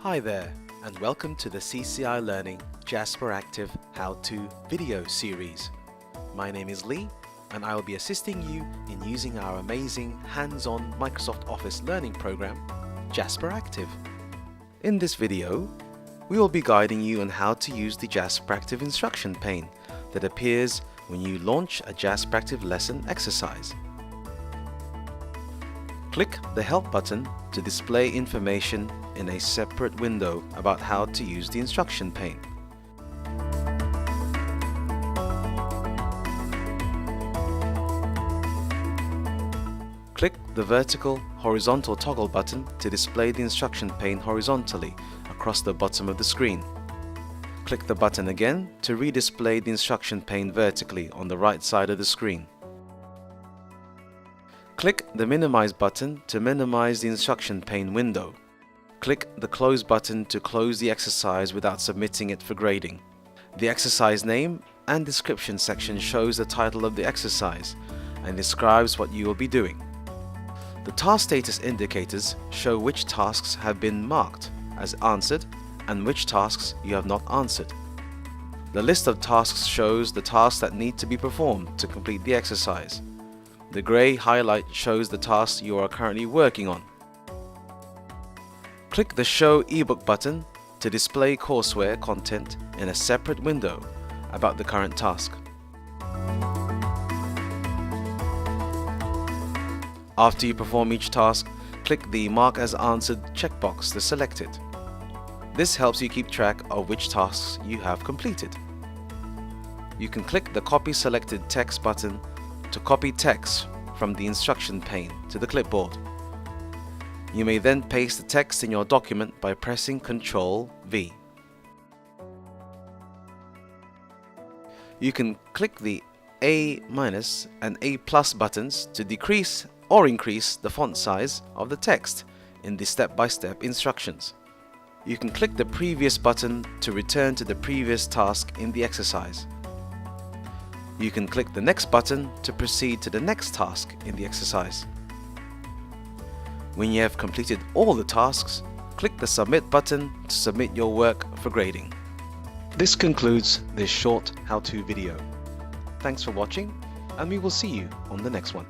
Hi there, and welcome to the CCI Learning Jasperactive How-To video series. My name is Lee, and I will be assisting you in using our amazing hands-on Microsoft Office learning program, Jasperactive. In this video, we will be guiding you on how to use the Jasperactive instruction pane that appears when you launch a Jasperactive lesson exercise. Click the Help button to display information in a separate window about how to use the instruction pane. Click the vertical horizontal toggle button to display the instruction pane horizontally across the bottom of the screen. Click the button again to redisplay the instruction pane vertically on the right side of the screen. Click the Minimize button to minimize the instruction pane window. Click the Close button to close the exercise without submitting it for grading. The exercise name and description section shows the title of the exercise and describes what you will be doing. The task status indicators show which tasks have been marked as answered and which tasks you have not answered. The list of tasks shows the tasks that need to be performed to complete the exercise. The grey highlight shows the tasks you are currently working on. Click the Show eBook button to display courseware content in a separate window about the current task. After you perform each task, click the Mark as Answered checkbox to select it. This helps you keep track of which tasks you have completed. You can click the Copy Selected Text button to copy text from the instruction pane to the clipboard. You may then paste the text in your document by pressing Ctrl+V. You can click the A- and A+ buttons to decrease or increase the font size of the text in the step-by-step instructions. You can click the Previous button to return to the previous task in the exercise. You can click the Next button to proceed to the next task in the exercise. When you have completed all the tasks, click the Submit button to submit your work for grading. This concludes this short how-to video. Thanks for watching, and we will see you on the next one.